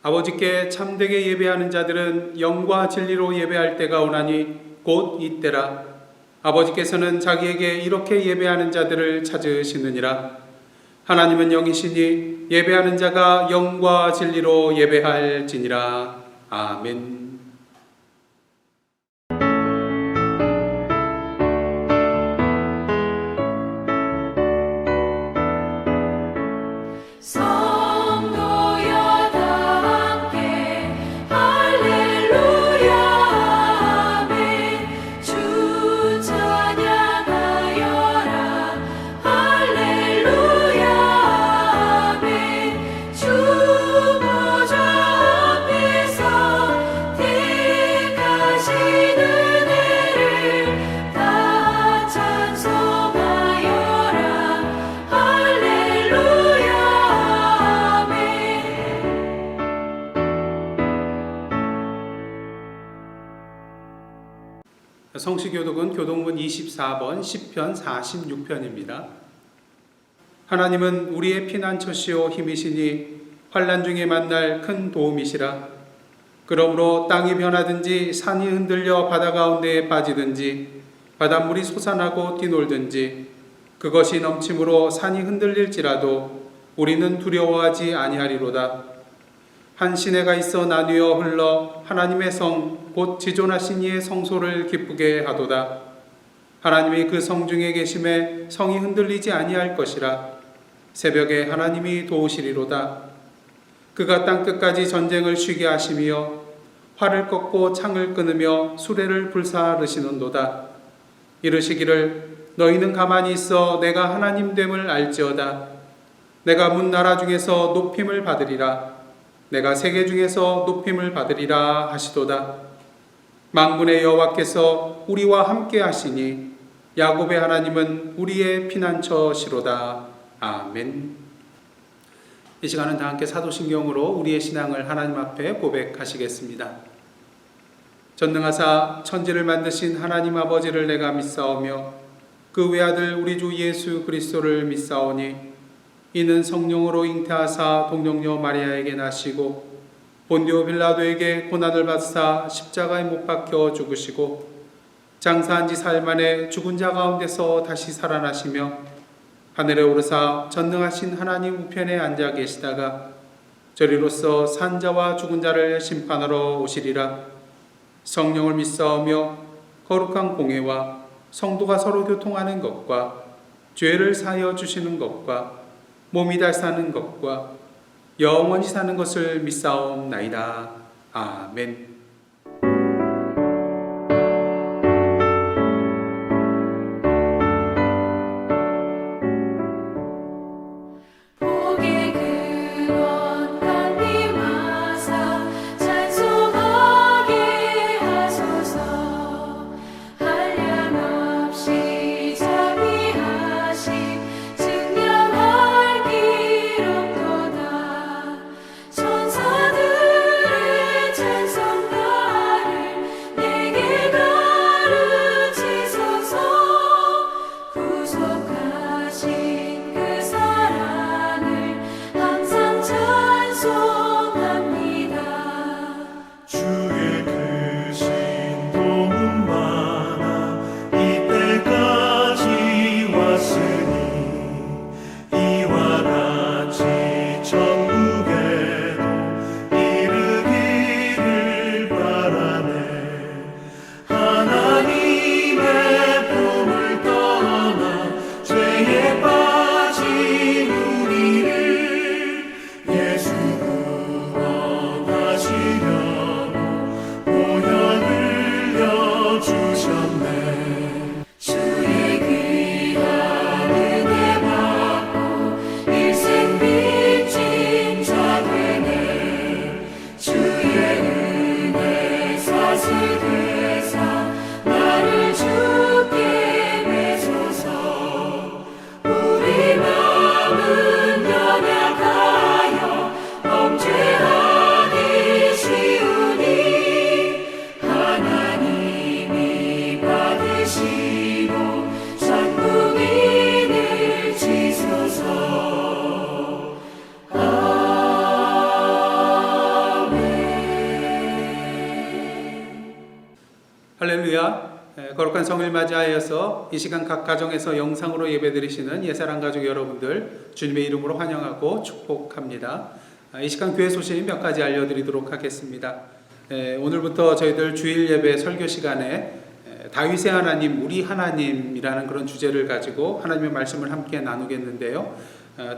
아버지께 참되게 예배하는 자들은 영과 진리로 예배할 때가 오나니 곧 이때라. 아버지께서는 자기에게 이렇게 예배하는 자들을 찾으시느니라. 하나님은 영이시니 예배하는 자가 영과 진리로 예배할지니라. 아멘. 성시교독은 교독문 24번 10편 46편입니다. 하나님은 우리의 피난처시오 힘이시니 환난 중에 만날 큰 도움이시라. 그러므로 땅이 변하든지 산이 흔들려 바다 가운데에 빠지든지 바닷물이 솟아나고 뛰놀든지 그것이 넘침으로 산이 흔들릴지라도 우리는 두려워하지 아니하리로다. 한 시내가 있어 나뉘어 흘러 하나님의 성 곧 지존하신 이의 성소를 기쁘게 하도다. 하나님이 그 성 중에 계심에 성이 흔들리지 아니할 것이라. 새벽에 하나님이 도우시리로다. 그가 땅끝까지 전쟁을 쉬게 하시며 활을 꺾고 창을 끊으며 수레를 불사르시는도다. 이르시기를 너희는 가만히 있어 내가 하나님 됨을 알지어다. 내가 문 나라 중에서 높임을 받으리라. 내가 세계 중에서 높임을 받으리라 하시도다. 만군의 여호와께서 우리와 함께 하시니 야곱의 하나님은 우리의 피난처시로다. 아멘. 이 시간은 다 함께 사도신경으로 우리의 신앙을 하나님 앞에 고백하시겠습니다. 전능하사 천지를 만드신 하나님 아버지를 내가 믿사오며 그 외아들 우리 주 예수 그리스도를 믿사오니 이는 성령으로 잉태하사 동정녀 마리아에게 나시고 본디오 빌라도에게 고난을 받사 십자가에 못 박혀 죽으시고 장사한 지 사흘 만에 죽은 자 가운데서 다시 살아나시며 하늘에 오르사 전능하신 하나님 우편에 앉아 계시다가 저리로서 산 자와 죽은 자를 심판하러 오시리라. 성령을 믿사오며 거룩한 공회와 성도가 서로 교통하는 것과 죄를 사하여 주시는 것과 몸이 다 사는 것과 영원히 사는 것을 믿사옵나이다. 아멘. 천사들의 찬송 거룩한 성일 맞이하여서 이 시간 각 가정에서 영상으로 예배드리시는 예사랑 가족 여러분들 주님의 이름으로 환영하고 축복합니다. 이 시간 교회 소식 몇 가지 알려드리도록 하겠습니다. 오늘부터 저희들 주일 예배 설교 시간에 다윗의 하나님, 우리 하나님이라는 그런 주제를 가지고 하나님의 말씀을 함께 나누겠는데요.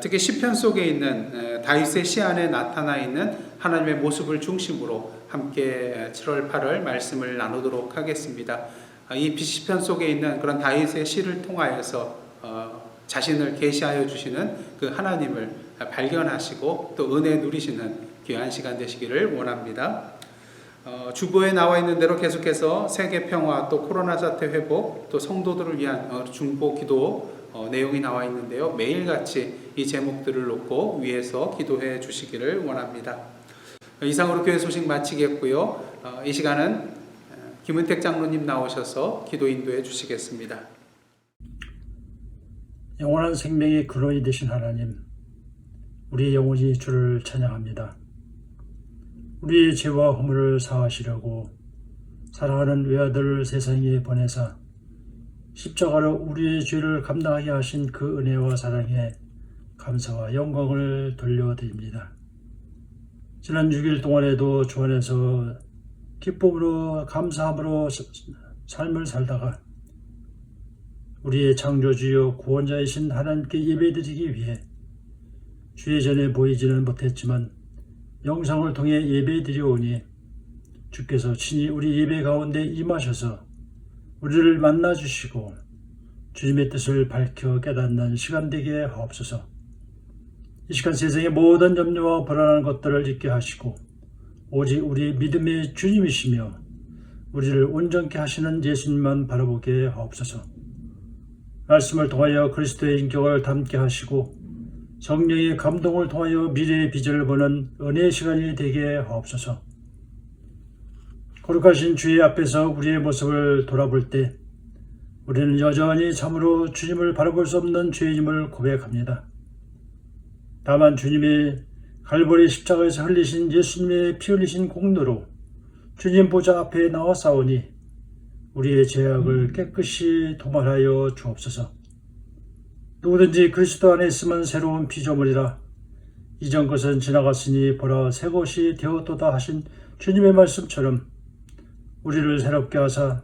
특히 시편 속에 있는 다윗의 시 안에 나타나 있는 하나님의 모습을 중심으로 함께 7월 8월 말씀을 나누도록 하겠습니다. 이 시편 속에 있는 그런 다윗의 시를 통하여서 자신을 계시하여 주시는 그 하나님을 발견하시고 또 은혜 누리시는 귀한 시간 되시기를 원합니다. 주보에 나와 있는 대로 계속해서 세계 평화, 또 코로나 사태 회복, 또 성도들을 위한 중보 기도 내용이 나와 있는데요. 매일같이 이 제목들을 놓고 위에서 기도해 주시기를 원합니다. 이상으로 교회 소식 마치겠고요. 이 시간은 김은택 장로님 나오셔서 기도 인도해 주시겠습니다. 영원한 생명의 근원이 되신 하나님, 우리의 영혼이 주를 찬양합니다. 우리의 죄와 허물을 사하시려고 사랑하는 외아들을 세상에 보내사 십자가로 우리의 죄를 감당하게 하신 그 은혜와 사랑에 감사와 영광을 돌려드립니다. 지난 6일 동안에도 주 안에서 기쁨으로 감사함으로 삶을 살다가 우리의 창조주여 구원자이신 하나님께 예배드리기 위해 주의 전에 보이지는 못했지만 영상을 통해 예배드려오니 주께서 친히 우리 예배 가운데 임하셔서 우리를 만나주시고 주님의 뜻을 밝혀 깨닫는 시간 되게 하옵소서. 이 시간 세상의 모든 염려와 불안한 것들을 잊게 하시고 오직 우리 믿음의 주님이시며 우리를 온전케 하시는 예수님만 바라보게 하옵소서. 말씀을 통하여 그리스도의 인격을 담게 하시고 성령의 감동을 통하여 미래의 비전을 보는 은혜의 시간이 되게 하옵소서. 거룩하신 주의 앞에서 우리의 모습을 돌아볼 때 우리는 여전히 참으로 주님을 바라볼 수 없는 죄인임을 고백합니다. 다만 주님의 갈보리 십자가에서 흘리신 예수님의 피 흘리신 공로로 주님 보좌 앞에 나와 싸우니 우리의 죄악을 깨끗이 도말하여 주옵소서. 누구든지 그리스도 안에 있으면 새로운 피조물이라 이전 것은 지나갔으니 보라 새 것이 되었도다 하신 주님의 말씀처럼 우리를 새롭게 하사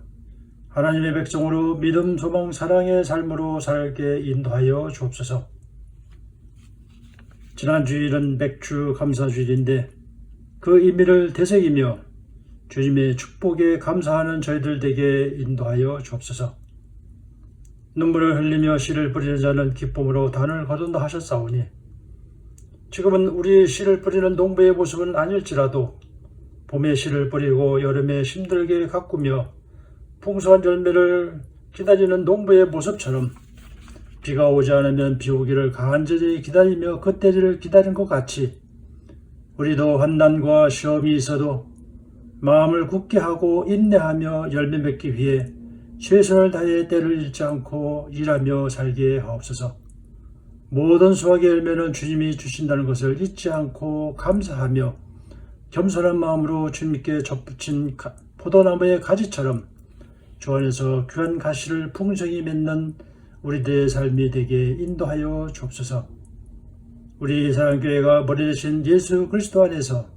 하나님의 백성으로 믿음, 소망, 사랑의 삶으로 살게 인도하여 주옵소서. 지난 주일은 맥주 감사주일인데 그 의미를 되새기며 주님의 축복에 감사하는 저희들 되게 인도하여 주옵소서. 눈물을 흘리며 씨를 뿌리는 자는 기쁨으로 단을 거둔다 하셨사오니 지금은 우리의 씨를 뿌리는 농부의 모습은 아닐지라도 봄에 씨를 뿌리고 여름에 힘들게 가꾸며 풍성한 열매를 기다리는 농부의 모습처럼 비가 오지 않으면 비 오기를 간절히 기다리며 그 때를 기다린 것 같이 우리도 환난과 시험이 있어도 마음을 굳게 하고 인내하며 열매 맺기 위해 최선을 다해 때를 잃지 않고 일하며 살게 하옵소서. 모든 수확의 열매는 주님이 주신다는 것을 잊지 않고 감사하며 겸손한 마음으로 주님께 접붙인 포도나무의 가지처럼 주 안에서 귀한 가시를 풍성히 맺는 우리들의 삶이 되게 인도하여 주옵소서. 우리 사랑교회가 머리 대신 예수 그리스도 안에서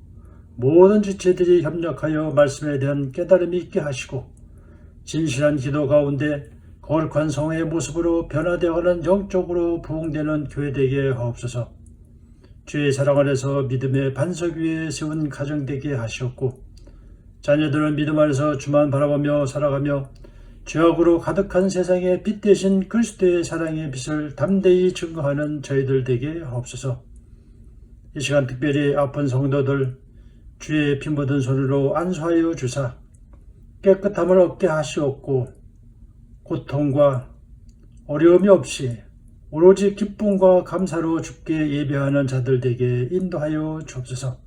모든 지체들이 협력하여 말씀에 대한 깨달음이 있게 하시고 진실한 기도 가운데 거룩한 성의 모습으로 변화되어가는 영적으로 부흥되는 교회 되게 하옵소서. 주의 사랑 안에서 믿음의 반석 위에 세운 가정 되게 하시옵고 자녀들은 믿음 안에서 주만 바라보며 살아가며 죄악으로 가득한 세상에 빛 대신 그리스도의 사랑의 빛을 담대히 증거하는 저희들 되게 하옵소서. 이 시간 특별히 아픈 성도들 주의 피 묻은 손으로 안수하여 주사 깨끗함을 얻게 하시옵고 고통과 어려움이 없이 오로지 기쁨과 감사로 주께 예배하는 자들 되게 인도하여 주옵소서.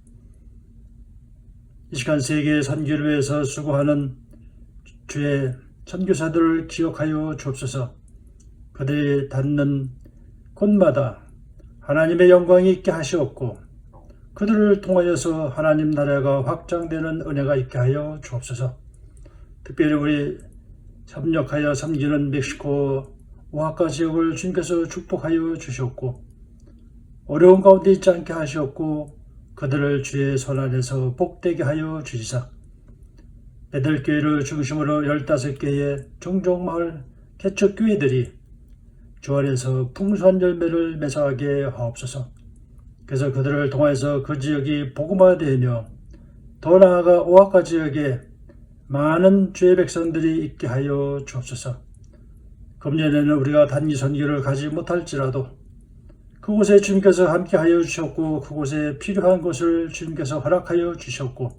이 시간 세계 선교를 위해서 수고하는 주의 선교사들을 기억하여 주옵소서. 그들이 닿는 곳마다 하나님의 영광이 있게 하시옵고 그들을 통하여서 하나님 나라가 확장되는 은혜가 있게 하여 주옵소서. 특별히 우리 협력하여 섬기는 멕시코 오하카 지역을 주님께서 축복하여 주셨고 어려운 가운데 있지 않게 하셨고 그들을 주의 손안에서 복되게 하여 주시사 베들교회를 중심으로 15개의 종족마을 개척교회들이 주 안에서 풍성한 열매를 맺어가게 하옵소서. 그래서 그들을 통해서 그 지역이 복음화되며 더 나아가 오하카 지역에 많은 주의 백성들이 있게 하여 주옵소서. 금년에는 우리가 단기 선교를 가지 못할지라도 그곳에 주님께서 함께하여 주셨고 그곳에 필요한 것을 주님께서 허락하여 주셨고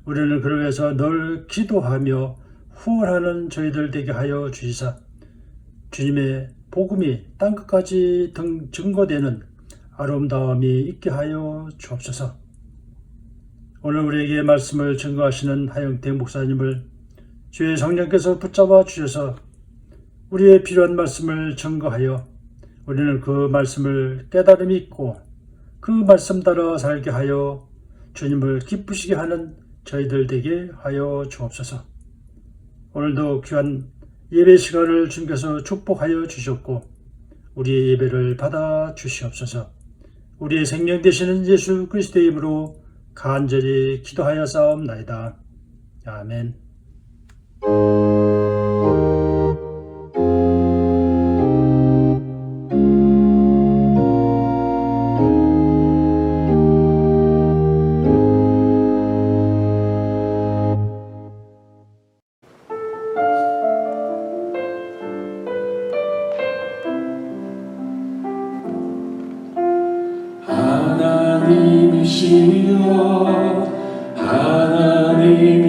우리는 그를 위해서 늘 기도하며 후원하는 저희들 되게 하여 주시사 주님의 복음이 땅끝까지 증거되는 아름다움이 있게 하여 주옵소서. 오늘 우리에게 말씀을 증거하시는 하영태 목사님을 주의 성령께서 붙잡아 주셔서 우리의 필요한 말씀을 증거하여 우리는 그 말씀을 깨달음이 있고 그 말씀 따라 살게 하여 주님을 기쁘시게 하는 저희들 되게 하여 주옵소서. 오늘도 귀한 예배 시간을 주님께서 축복하여 주셨고 우리의 예배를 받아 주시옵소서. 우리의 생명 되시는 예수 그리스도의 이름으로 간절히 기도하여 싸움나이다. 아멘.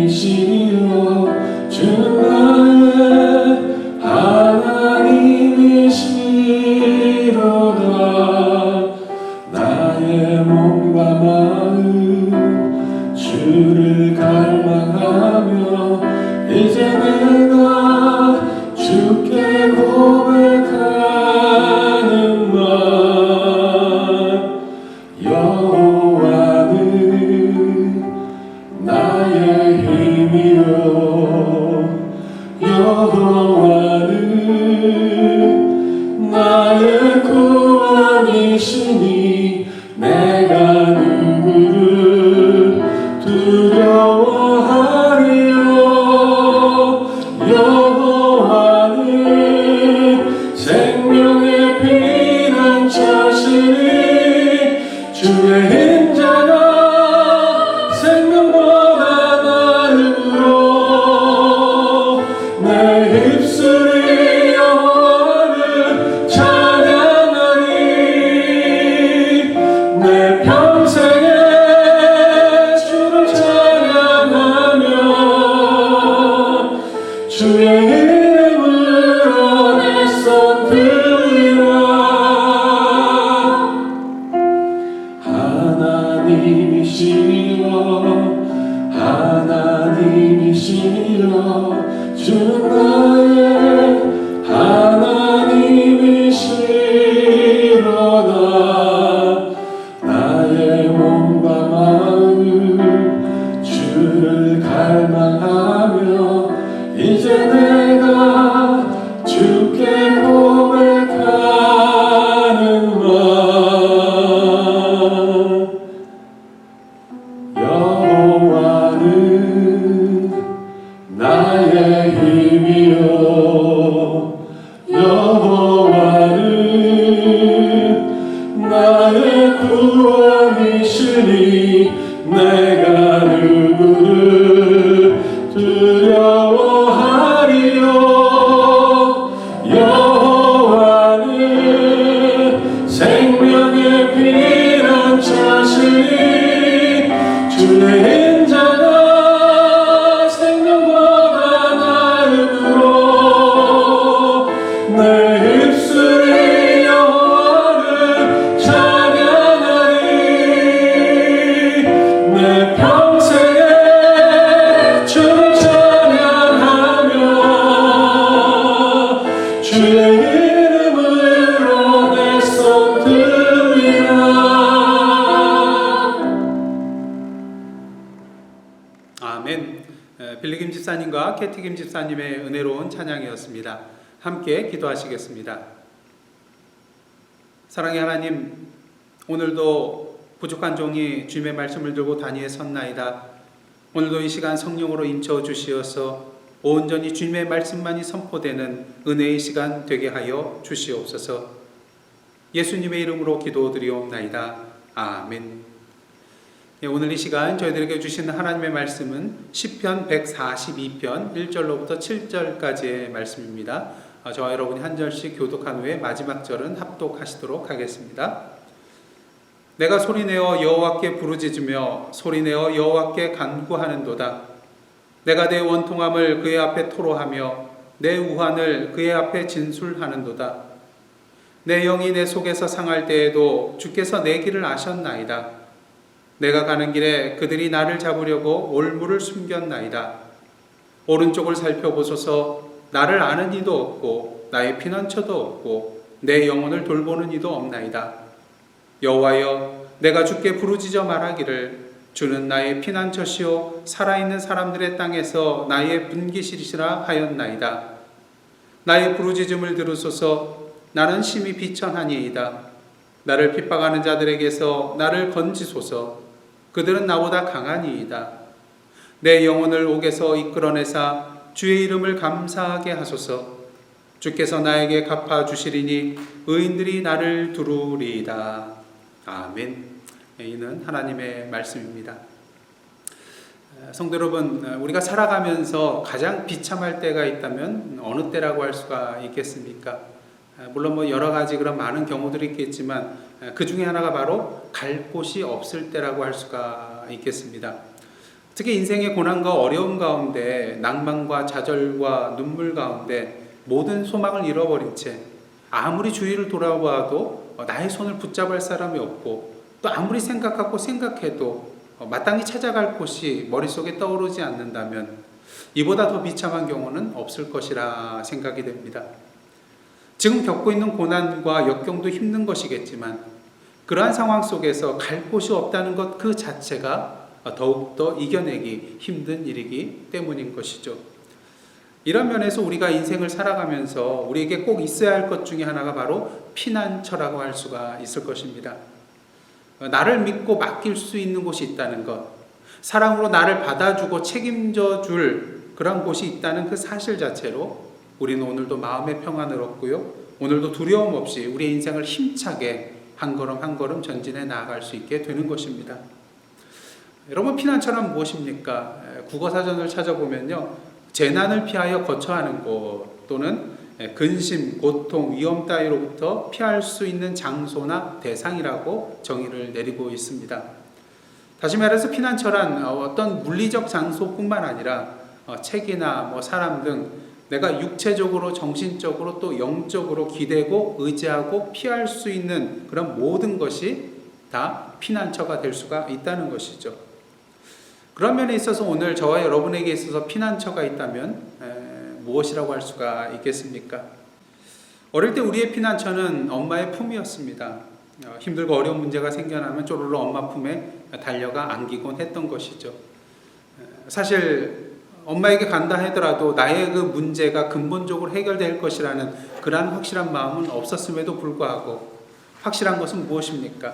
하나님이시여 주는 나의 하나님이시로다. 나의 몸과 마음 주를 갈망하며 이제 내가 주께 고백하는 말 나의 힘이요 여호와는 나의 구원이시니 내가 누구를 두려워하리요. 여호와는 생명의 피난처시니 주의 인자가 하나님이시여 주는 나의 하나님이시로다. 나의 몸과 마음 주를 갈망하며 이제 내가 주께 고백하는 말 여호와는 나의 힘이요 여호와는 나의 구원이시니 내가 누구를 두려워하리요. 여호와는 생명의 피난처시니 주의 인자가 생명보다 나음으로 내 입술이 여호와를 찬양하리. 내 평생에 주를 찬양하며 주의 이름으로 내 손 들리라. 빌리김 집사님과 캐티김 집사님의 은혜로운 찬양이었습니다. 함께 기도하시겠습니다. 사랑의 하나님, 오늘도 부족한 종이 주님의 말씀을 들고 단위에 섰나이다. 오늘도 이 시간 성령으로 임쳐 주시어서 온전히 주님의 말씀만이 선포되는 은혜의 시간 되게 하여 주시옵소서. 예수님의 이름으로 기도드리옵나이다. 아멘. 오늘 이 시간 저희들에게 주시는 하나님의 말씀은 시편 142편 1절로부터 7절까지의 말씀입니다. 저와 여러분이 한 절씩 교독한 후에 마지막 절은 합독하시도록 하겠습니다. 내가 소리내어 여호와께 부르짖으며 소리내어 여호와께 간구하는도다. 내가 내 원통함을 그의 앞에 토로하며 내 우환을 그의 앞에 진술하는도다. 내 영이 내 속에서 상할 때에도 주께서 내 길을 아셨나이다. 내가 가는 길에 그들이 나를 잡으려고 올무를 숨겼나이다. 오른쪽을 살펴보소서. 나를 아는 이도 없고 나의 피난처도 없고 내 영혼을 돌보는 이도 없나이다. 여호와여, 내가 주께 부르짖어 말하기를 주는 나의 피난처시요 살아있는 사람들의 땅에서 나의 분기실이시라 하였나이다. 나의 부르짖음을 들으소서. 나는 심히 비천하니이다. 나를 핍박하는 자들에게서 나를 건지소서. 그들은 나보다 강하니이다. 내 영혼을 옥에서 이끌어내사 주의 이름을 감사하게 하소서. 주께서 나에게 갚아주시리니 의인들이 나를 두루리이다. 아멘. 이는 하나님의 말씀입니다. 성도 여러분, 우리가 살아가면서 가장 비참할 때가 있다면 어느 때라고 할 수가 있겠습니까? 물론 여러 가지 그런 많은 경우들이 있겠지만 그 중에 하나가 바로 갈 곳이 없을 때라고 할 수가 있겠습니다. 특히 인생의 고난과 어려움 가운데 낭만과 좌절과 눈물 가운데 모든 소망을 잃어버린 채 아무리 주위를 돌아봐도 나의 손을 붙잡을 사람이 없고 또 아무리 생각하고 생각해도 마땅히 찾아갈 곳이 머릿속에 떠오르지 않는다면 이보다 더 비참한 경우는 없을 것이라 생각이 됩니다. 지금 겪고 있는 고난과 역경도 힘든 것이겠지만 그러한 상황 속에서 갈 곳이 없다는 것 그 자체가 더욱더 이겨내기 힘든 일이기 때문인 것이죠. 이런 면에서 우리가 인생을 살아가면서 우리에게 꼭 있어야 할 것 중에 하나가 바로 피난처라고 할 수가 있을 것입니다. 나를 믿고 맡길 수 있는 곳이 있다는 것, 사랑으로 나를 받아주고 책임져 줄 그런 곳이 있다는 그 사실 자체로 우리는 오늘도 마음의 평안을 얻고요. 오늘도 두려움 없이 우리의 인생을 힘차게 한 걸음 한 걸음 전진해 나아갈 수 있게 되는 것입니다. 여러분, 피난처란 무엇입니까? 국어사전을 찾아보면요. 재난을 피하여 거처 하는 곳 또는 근심, 고통, 위험 따위로부터 피할 수 있는 장소나 대상이라고 정의를 내리고 있습니다. 다시 말해서 피난처란 어떤 물리적 장소뿐만 아니라 책이나 사람 등 내가 육체적으로, 정신적으로 또 영적으로 기대고 의지하고 피할 수 있는 그런 모든 것이 다 피난처가 될 수가 있다는 것이죠. 그런 면에 있어서 오늘 저와 여러분에게 있어서 피난처가 있다면 무엇이라고 할 수가 있겠습니까? 어릴 때 우리의 피난처는 엄마의 품이었습니다. 힘들고 어려운 문제가 생겨나면 쪼르르 엄마 품에 달려가 안기곤 했던 것이죠. 사실 엄마에게 간다 하더라도 나의 그 문제가 근본적으로 해결될 것이라는 그러한 확실한 마음은 없었음에도 불구하고 확실한 것은 무엇입니까?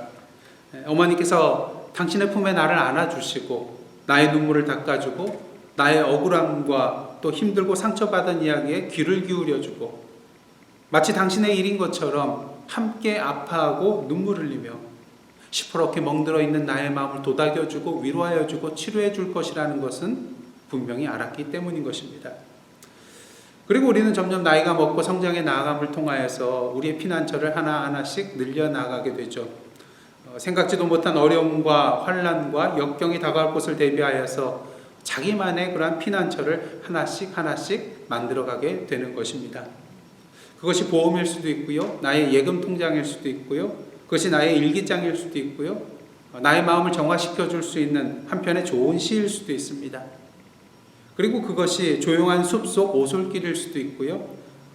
어머니께서 당신의 품에 나를 안아주시고 나의 눈물을 닦아주고 나의 억울함과 또 힘들고 상처받은 이야기에 귀를 기울여주고 마치 당신의 일인 것처럼 함께 아파하고 눈물 흘리며 시퍼렇게 멍들어 있는 나의 마음을 도닥여주고 위로하여주고 치료해줄 것이라는 것은 분명히 알았기 때문인 것입니다. 그리고 우리는 점점 나이가 먹고 성장해 나아감을 통하여서 우리의 피난처를 하나하나씩 늘려나가게 되죠. 생각지도 못한 어려움과 환난과 역경이 다가올 것을 대비하여서 자기만의 그러한 피난처를 하나씩 만들어가게 되는 것입니다. 그것이 보험일 수도 있고요. 나의 예금 통장일 수도 있고요. 그것이 나의 일기장일 수도 있고요. 나의 마음을 정화시켜 줄 수 있는 한편의 좋은 시일 수도 있습니다. 그리고 그것이 조용한 숲속 오솔길일 수도 있고요.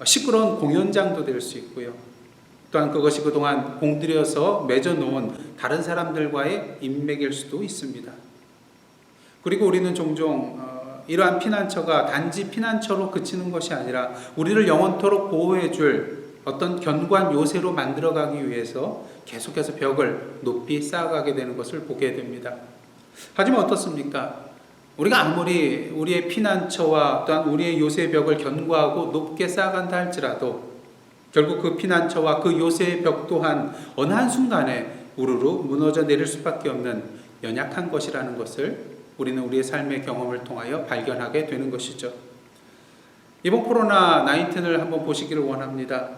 시끄러운 공연장도 될 수 있고요. 또한 그것이 그동안 공들여서 맺어놓은 다른 사람들과의 인맥일 수도 있습니다. 그리고 우리는 종종 이러한 피난처가 단지 피난처로 그치는 것이 아니라 우리를 영원토록 보호해 줄 어떤 견고한 요새로 만들어가기 위해서 계속해서 벽을 높이 쌓아가게 되는 것을 보게 됩니다. 하지만 어떻습니까? 우리가 아무리 우리의 피난처와 또한 우리의 요새의 벽을 견고하고 높게 쌓아간다 할지라도 결국 그 피난처와 그 요새의 벽 또한 어느 한순간에 우르르 무너져 내릴 수밖에 없는 연약한 것이라는 것을 우리는 우리의 삶의 경험을 통하여 발견하게 되는 것이죠. 이번 코로나19을 한번 보시기를 원합니다.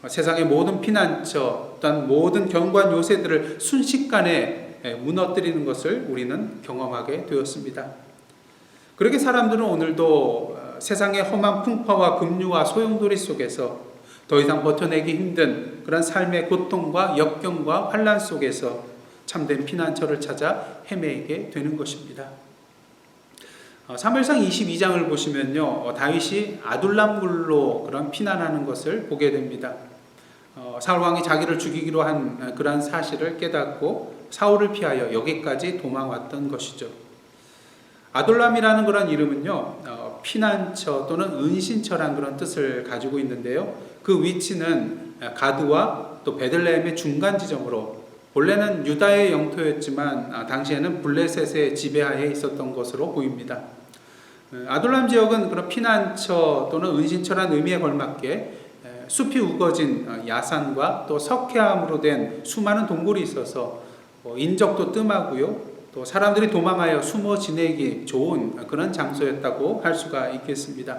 세상의 모든 피난처 또한 모든 견고한 요새들을 순식간에 무너뜨리는 것을 우리는 경험하게 되었습니다. 그렇게 사람들은 오늘도 세상의 험한 풍파와 급류와 소용돌이 속에서 더 이상 버텨내기 힘든 그런 삶의 고통과 역경과 환난 속에서 참된 피난처를 찾아 헤매게 되는 것입니다. 사무엘상 22장을 보시면요, 다윗이 아둘람 굴로 그런 피난하는 것을 보게 됩니다. 사울 왕이 자기를 죽이기로 한 그러한 사실을 깨닫고 사울을 피하여 여기까지 도망왔던 것이죠. 아둘람이라는 그런 이름은요, 피난처 또는 은신처라는 그런 뜻을 가지고 있는데요. 그 위치는 가드와 또 베들레헴의 중간 지점으로 본래는 유다의 영토였지만 당시에는 블레셋의 지배하에 있었던 것으로 보입니다. 아둘람 지역은 그런 피난처 또는 은신처라는 의미에 걸맞게 숲이 우거진 야산과 또 석회암으로 된 수많은 동굴이 있어서 인적도 뜸하고요. 또 사람들이 도망하여 숨어 지내기 좋은 그런 장소였다고 할 수가 있겠습니다.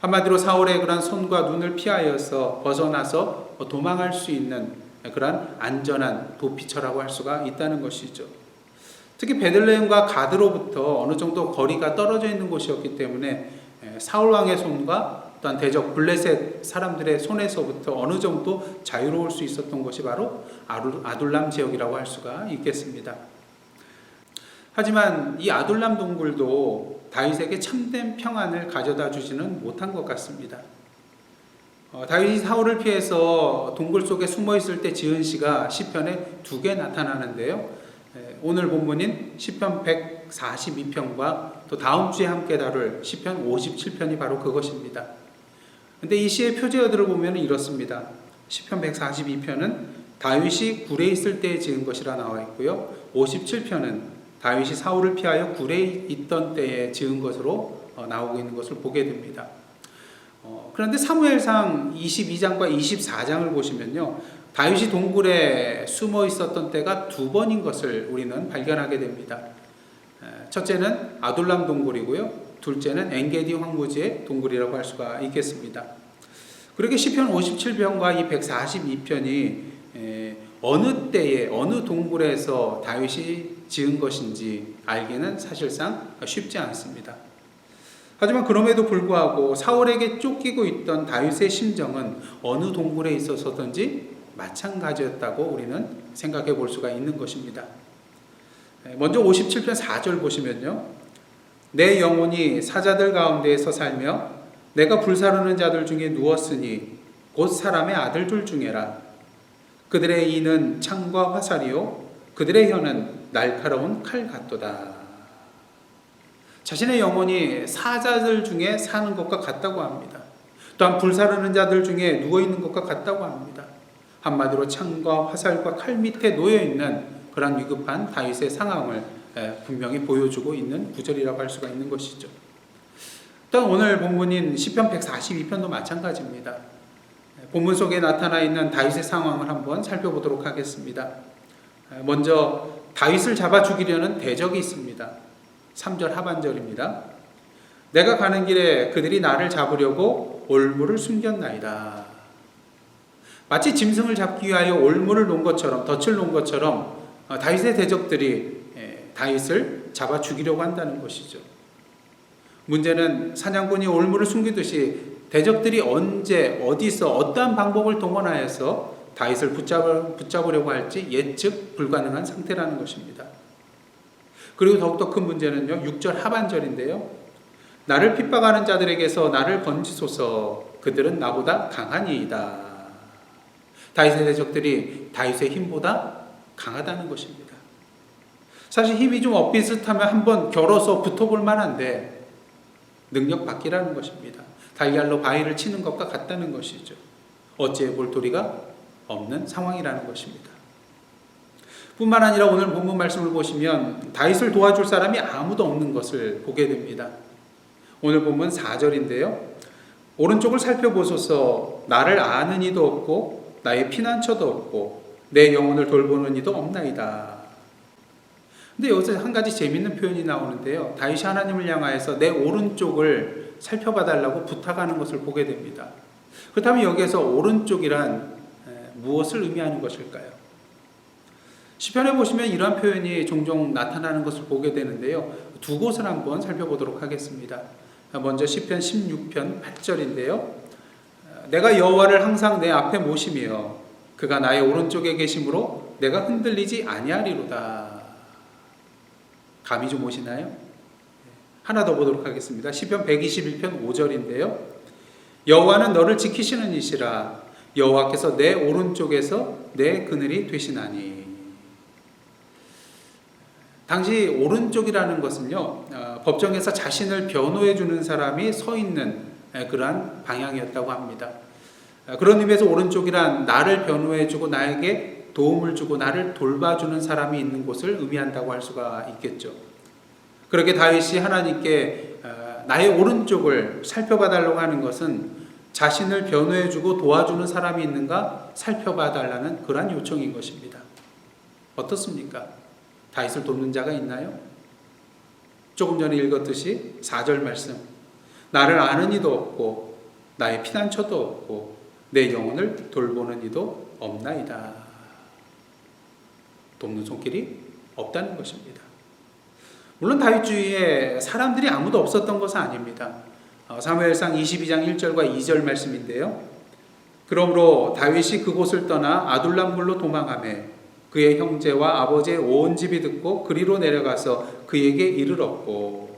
한마디로 사울의 그런 손과 눈을 피하여서 벗어나서 도망할 수 있는 그런 안전한 도피처라고 할 수가 있다는 것이죠. 특히 베들레헴과 가드로부터 어느 정도 거리가 떨어져 있는 곳이었기 때문에 사울 왕의 손과 또한 대적 블레셋 사람들의 손에서부터 어느 정도 자유로울 수 있었던 것이 바로 아둘람 지역이라고 할 수가 있겠습니다. 하지만 이 아둘람 동굴도 다윗에게 참된 평안을 가져다 주지는 못한 것 같습니다. 다윗이 사울을 피해서 동굴 속에 숨어 있을 때 지은 시가 시편에 2개 나타나는데요. 오늘 본문인 시편 142편과 또 다음 주에 함께 다룰 시편 57편이 바로 그것입니다. 근데 이 시의 표제어들을 보면 이렇습니다. 시편 142편은 다윗이 굴에 있을 때 지은 것이라 나와 있고요. 57편은 다윗이 사울을 피하여 굴에 있던 때에 지은 것으로 나오고 있는 것을 보게 됩니다. 그런데 사무엘상 22장과 24장을 보시면요, 다윗이 동굴에 숨어 있었던 때가 2번인 것을 우리는 발견하게 됩니다. 첫째는 아둘람 동굴이고요, 둘째는 엔게디 황무지의 동굴이라고 할 수가 있겠습니다. 그렇게 시편 57편과 이 142편이 어느 때에 어느 동굴에서 다윗이 지은 것인지 알기는 사실상 쉽지 않습니다. 하지만 그럼에도 불구하고 사울에게 쫓기고 있던 다윗의 심정은 어느 동굴에 있어서든지 마찬가지였다고 우리는 생각해 볼 수가 있는 것입니다. 먼저 57편 4절 보시면요, 내 영혼이 사자들 가운데에서 살며 내가 불사르는 자들 중에 누웠으니 곧 사람의 아들들 중에라. 그들의 이는 창과 화살이요 그들의 혀는 날카로운 칼 같도다. 자신의 영혼이 사자들 중에 사는 것과 같다고 합니다. 또한 불사르는 자들 중에 누워있는 것과 같다고 합니다. 한마디로 창과 화살과 칼 밑에 놓여있는 그런 위급한 다윗의 상황을 분명히 보여주고 있는 구절이라고 할 수가 있는 것이죠. 또한 오늘 본문인 시편 142편도 마찬가지입니다. 본문 속에 나타나 있는 다윗의 상황을 한번 살펴보도록 하겠습니다. 먼저 다윗을 잡아 죽이려는 대적이 있습니다. 3절 하반절입니다. 내가 가는 길에 그들이 나를 잡으려고 올무를 숨겼나이다. 마치 짐승을 잡기 위하여 올무를 놓은 것처럼, 덫을 놓은 것처럼 다윗의 대적들이 다윗을 잡아 죽이려고 한다는 것이죠. 문제는 사냥꾼이 올무를 숨기듯이 대적들이 언제 어디서 어떠한 방법을 동원하여서 다윗을 붙잡으려고 할지 예측 불가능한 상태라는 것입니다. 그리고 더욱더 큰 문제는요, 6절 하반절인데요. 나를 핍박하는 자들에게서 나를 건지소서. 그들은 나보다 강하니이다. 다윗의 대적들이 다윗의 힘보다 강하다는 것입니다. 사실 힘이 좀 엇비슷하면 한번 겨뤄서 붙어볼 만한데 능력 받기라는 것입니다. 달걀로 바위를 치는 것과 같다는 것이죠. 어찌해 볼 도리가 없는 상황이라는 것입니다. 뿐만 아니라 오늘 본문 말씀을 보시면 다윗을 도와줄 사람이 아무도 없는 것을 보게 됩니다. 오늘 본문 4절인데요. 오른쪽을 살펴보소서. 나를 아는 이도 없고 나의 피난처도 없고 내 영혼을 돌보는 이도 없나이다. 근데 여기서 한 가지 재밌는 표현이 나오는데요. 다윗이 하나님을 향하여서 내 오른쪽을 살펴봐 달라고 부탁하는 것을 보게 됩니다. 그렇다면 여기에서 오른쪽이란 무엇을 의미하는 것일까요? 시편에 보시면 이러한 표현이 종종 나타나는 것을 보게 되는데요. 두 곳을 한번 살펴보도록 하겠습니다. 먼저 시편 16편 8절인데요. 내가 여호와를 항상 내 앞에 모시며 그가 나의 오른쪽에 계심으로 내가 흔들리지 아니하리로다. 감이 좀 오시나요? 하나 더 보도록 하겠습니다. 시편 121편 5절인데요. 여호와는 너를 지키시는 이시라. 여호와께서 내 오른쪽에서 내 그늘이 되시나니. 당시 오른쪽이라는 것은요, 법정에서 자신을 변호해 주는 사람이 서 있는 그러한 방향이었다고 합니다. 그런 의미에서 오른쪽이란 나를 변호해 주고 나에게 도움을 주고 나를 돌봐주는 사람이 있는 곳을 의미한다고 할 수가 있겠죠. 그렇게 다윗이 하나님께 나의 오른쪽을 살펴봐 달라고 하는 것은 자신을 변호해 주고 도와주는 사람이 있는가 살펴봐 달라는 그러한 요청인 것입니다. 어떻습니까? 다윗을 돕는 자가 있나요? 조금 전에 읽었듯이 4절 말씀. 나를 아는 이도 없고 나의 피난처도 없고 내 영혼을 돌보는 이도 없나이다. 돕는 손길이 없다는 것입니다. 물론 다윗 주위에 사람들이 아무도 없었던 것은 아닙니다. 사무엘상 22장 1절과 2절 말씀인데요. 그러므로 다윗이 그곳을 떠나 아둘람굴로 도망하매 그의 형제와 아버지의 온 집이 듣고 그리로 내려가서 그에게 이를 얻고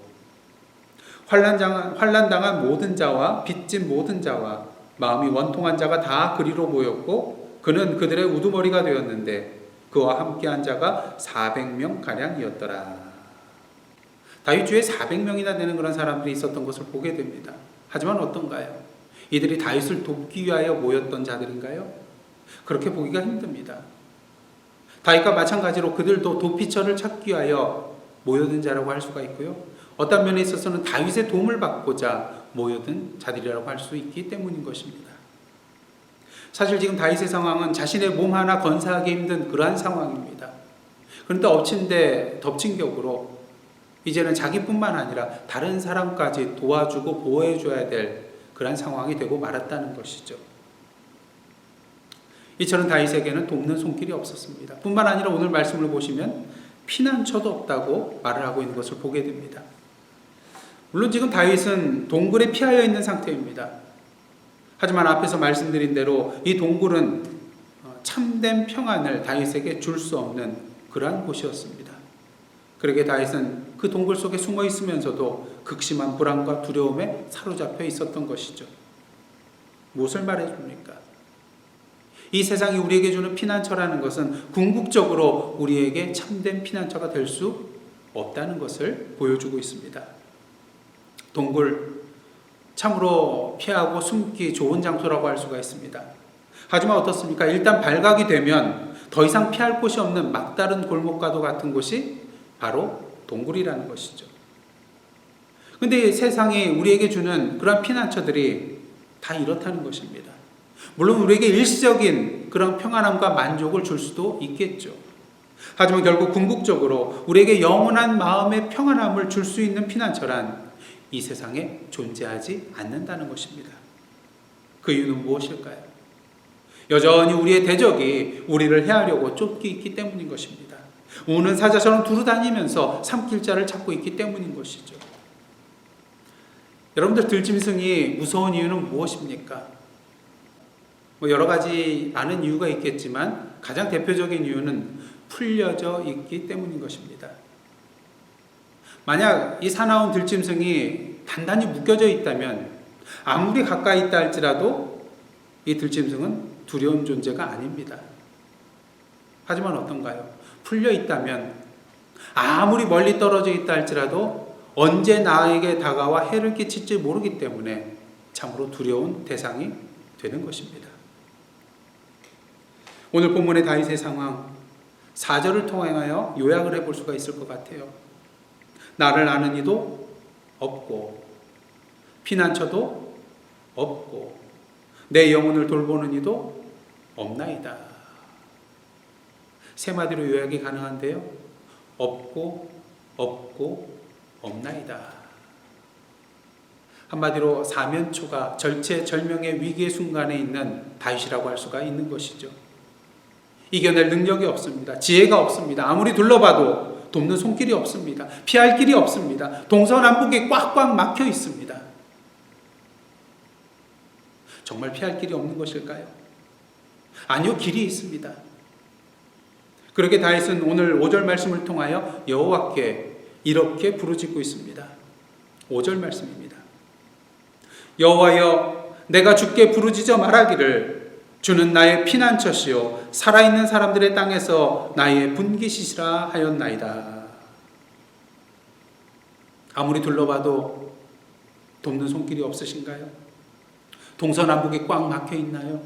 환난당한 모든 자와 빚진 모든 자와 마음이 원통한 자가 다 그리로 모였고 그는 그들의 우두머리가 되었는데 그와 함께한 자가 400명 가량이었더라. 다윗 주위에 400명이나 되는 그런 사람들이 있었던 것을 보게 됩니다. 하지만 어떤가요? 이들이 다윗을 돕기 위하여 모였던 자들인가요? 그렇게 보기가 힘듭니다. 다윗과 마찬가지로 그들도 도피처를 찾기 위하여 모여든 자라고 할 수가 있고요. 어떤 면에 있어서는 다윗의 도움을 받고자 모여든 자들이라고 할 수 있기 때문인 것입니다. 사실 지금 다윗의 상황은 자신의 몸 하나 건사하기 힘든 그러한 상황입니다. 그런데 엎친 데 덮친 격으로 이제는 자기뿐만 아니라 다른 사람까지 도와주고 보호해줘야 될 그러한 상황이 되고 말았다는 것이죠. 이처럼 다윗에게는 돕는 손길이 없었습니다. 뿐만 아니라 오늘 말씀을 보시면 피난처도 없다고 말을 하고 있는 것을 보게 됩니다. 물론 지금 다윗은 동굴에 피하여 있는 상태입니다. 하지만 앞에서 말씀드린 대로 이 동굴은 참된 평안을 다윗에게 줄 수 없는 그러한 곳이었습니다. 그러게 다윗은 그 동굴 속에 숨어 있으면서도 극심한 불안과 두려움에 사로잡혀 있었던 것이죠. 무엇을 말해줍니까? 이 세상이 우리에게 주는 피난처라는 것은 궁극적으로 우리에게 참된 피난처가 될 수 없다는 것을 보여주고 있습니다. 동굴, 참으로 피하고 숨기 좋은 장소라고 할 수가 있습니다. 하지만 어떻습니까? 일단 발각이 되면 더 이상 피할 곳이 없는 막다른 골목과도 같은 곳이 바로 동굴이라는 것이죠. 그런데 세상이 우리에게 주는 그런 피난처들이 다 이렇다는 것입니다. 물론 우리에게 일시적인 그런 평안함과 만족을 줄 수도 있겠죠. 하지만 결국 궁극적으로 우리에게 영원한 마음의 평안함을 줄 수 있는 피난처란 이 세상에 존재하지 않는다는 것입니다. 그 이유는 무엇일까요? 여전히 우리의 대적이 우리를 해하려고 쫓기 있기 때문인 것입니다. 우는 사자처럼 두루다니면서 삼킬 자를 찾고 있기 때문인 것이죠. 여러분들 들짐승이 무서운 이유는 무엇입니까? 여러 가지 많은 이유가 있겠지만 가장 대표적인 이유는 풀려져 있기 때문인 것입니다. 만약 이 사나운 들짐승이 단단히 묶여져 있다면 아무리 가까이 있다 할지라도 이 들짐승은 두려운 존재가 아닙니다. 하지만 어떤가요? 풀려 있다면 아무리 멀리 떨어져 있다 할지라도 언제 나에게 다가와 해를 끼칠지 모르기 때문에 참으로 두려운 대상이 되는 것입니다. 오늘 본문의 다윗의 상황 4절을 통하여 요약을 해볼 수가 있을 것 같아요. 나를 아는 이도 없고 피난처도 없고 내 영혼을 돌보는 이도 없나이다. 세 마디로 요약이 가능한데요. 없고 없나이다. 한마디로 사면초가 절체절명의 위기의 순간에 있는 다윗이라고 할 수가 있는 것이죠. 이겨낼 능력이 없습니다. 지혜가 없습니다. 아무리 둘러봐도 돕는 손길이 없습니다. 피할 길이 없습니다. 동서남북에 꽉꽉 막혀 있습니다. 정말 피할 길이 없는 것일까요? 아니요, 길이 있습니다. 그렇게 다윗은 오늘 5절 말씀을 통하여 여호와께 이렇게 부르짖고 있습니다. 5절 말씀입니다. 여호와여, 내가 주께 부르짖어 말하기를 주는 나의 피난처시요 살아있는 사람들의 땅에서 나의 분깃이시라 하였나이다. 아무리 둘러봐도 돕는 손길이 없으신가요? 동서남북에 꽉 막혀 있나요?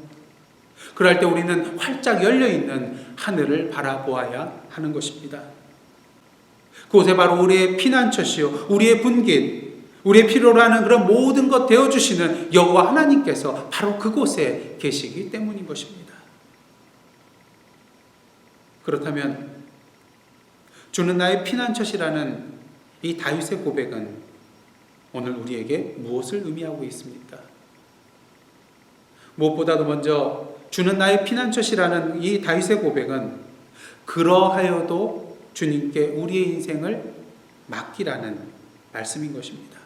그럴 때 우리는 활짝 열려있는 하늘을 바라보아야 하는 것입니다. 그곳에 바로 우리의 피난처시요 우리의 분깃, 우리의 필요로 하는 그런 모든 것 되어주시는 여호와 하나님께서 바로 그곳에 계시기 때문인 것입니다. 그렇다면 주는 나의 피난처시라는 이 다윗의 고백은 오늘 우리에게 무엇을 의미하고 있습니까? 무엇보다도 먼저 주는 나의 피난처시라는 이 다윗의 고백은 그러하여도 주님께 우리의 인생을 맡기라는 말씀인 것입니다.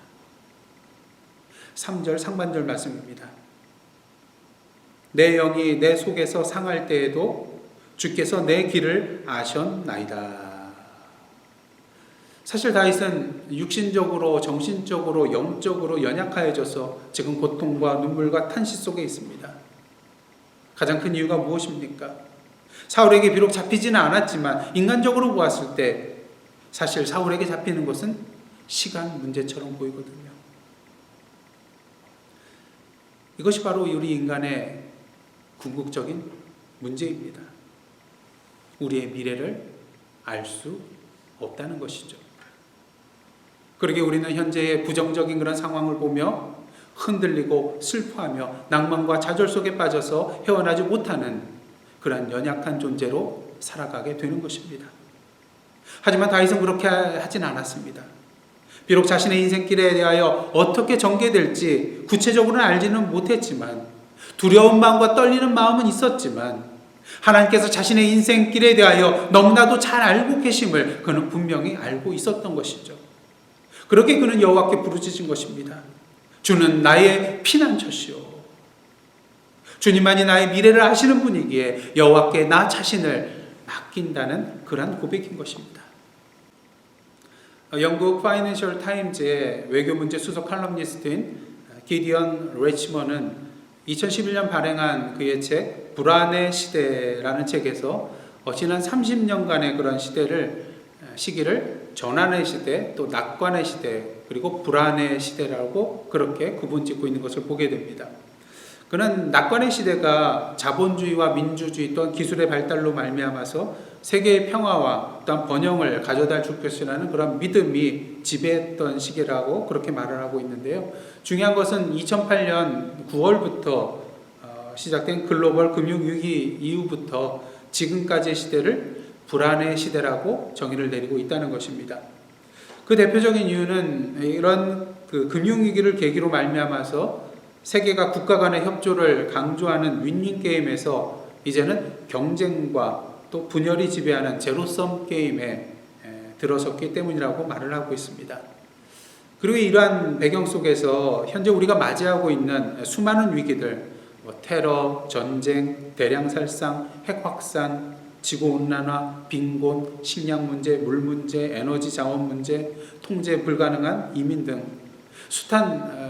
3절 상반절 말씀입니다. 내 영이 내 속에서 상할 때에도 주께서 내 길을 아셨나이다. 사실 다윗은 육신적으로, 정신적으로, 영적으로 연약하여져서 지금 고통과 눈물과 탄식 속에 있습니다. 가장 큰 이유가 무엇입니까? 사울에게 비록 잡히지는 않았지만 인간적으로 보았을 때 사실 사울에게 잡히는 것은 시간 문제처럼 보이거든요. 이것이 바로 우리 인간의 궁극적인 문제입니다. 우리의 미래를 알 수 없다는 것이죠. 그러게 우리는 현재의 부정적인 그런 상황을 보며 흔들리고 슬퍼하며 낭만과 좌절 속에 빠져서 헤어나지 못하는 그런 연약한 존재로 살아가게 되는 것입니다. 하지만 다윗은 그렇게 하진 않았습니다. 비록 자신의 인생길에 대하여 어떻게 전개될지 구체적으로는 알지는 못했지만 두려운 마음과 떨리는 마음은 있었지만 하나님께서 자신의 인생길에 대하여 너무나도 잘 알고 계심을 그는 분명히 알고 있었던 것이죠. 그렇게 그는 여호와께 부르짖은 것입니다. 주는 나의 피난처시오. 주님만이 나의 미래를 아시는 분이기에 여호와께 나 자신을 맡긴다는 그러한 고백인 것입니다. 영국 파이낸셜 타임즈의 외교문제 수석 칼럼니스트인 기디언 레치먼은 2011년 발행한 그의 책 불안의 시대라는 책에서 지난 30년간의 그런 시기를 전환의 시대, 또 낙관의 시대, 그리고 불안의 시대라고 그렇게 구분짓고 있는 것을 보게 됩니다. 그는 낙관의 시대가 자본주의와 민주주의 또한 기술의 발달로 말미암아서 세계의 평화와 또한 번영을 가져다 줄 것이라는 그런 믿음이 지배했던 시기라고 그렇게 말을 하고 있는데요. 중요한 것은 2008년 9월부터 시작된 글로벌 금융위기 이후부터 지금까지의 시대를 불안의 시대라고 정의를 내리고 있다는 것입니다. 그 대표적인 이유는 이런 금융위기를 계기로 말미암아서 세계가 국가 간의 협조를 강조하는 윈윈 게임에서 이제는 경쟁과 또 분열이 지배하는 제로섬 게임에 들어섰기 때문이라고 말을 하고 있습니다. 그리고 이러한 배경 속에서 현재 우리가 맞이하고 있는 수많은 위기들, 테러, 전쟁, 대량 살상, 핵 확산, 지구온난화, 빈곤, 식량 문제, 물 문제, 에너지 자원 문제, 통제 불가능한 이민 등 숱한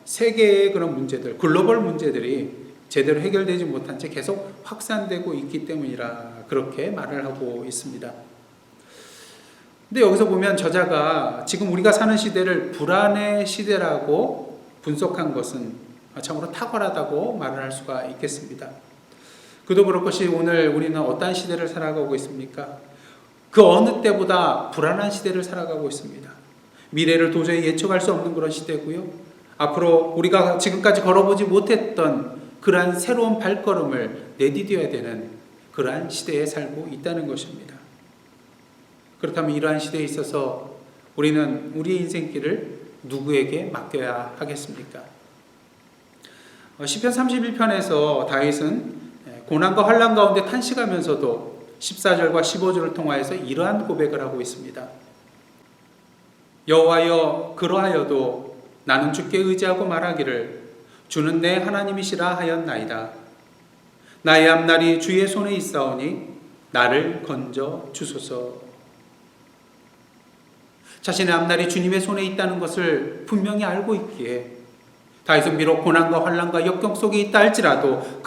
세계의 그런 문제들, 글로벌 문제들이 제대로 해결되지 못한 채 계속 확산되고 있기 때문이라 그렇게 말을 하고 있습니다. 근데 여기서 보면 저자가 지금 우리가 사는 시대를 불안의 시대라고 분석한 것은 참으로 탁월하다고 말을 할 수가 있겠습니다. 그도 그럴 것이 오늘 우리는 어떠한 시대를 살아가고 있습니까? 그 어느 때보다 불안한 시대를 살아가고 있습니다. 미래를 도저히 예측할 수 없는 그런 시대고요. 앞으로 우리가 지금까지 걸어보지 못했던 그러한 새로운 발걸음을 내디뎌야 되는 그러한 시대에 살고 있다는 것입니다. 그렇다면 이러한 시대에 있어서 우리는 우리의 인생길을 누구에게 맡겨야 하겠습니까? 시편 31편에서 다윗은 고난과 환난 가운데 탄식하면서도 14절과 15절을 통하여서 이러한 고백을 하고 있습니다. 여호와여, 그러하여도 나는 주께 의지하고 말하기를 주는 내 하나님이시라 하였나이다. 나의 앞날이 주의 손에 있사오니 나를 건져 주소서. 자신의 앞날이 주님의 손에 있다는 것을 분명히 알고 있기에 다윗은 비록 고난과 환난과 역경 속에 있다 할지라도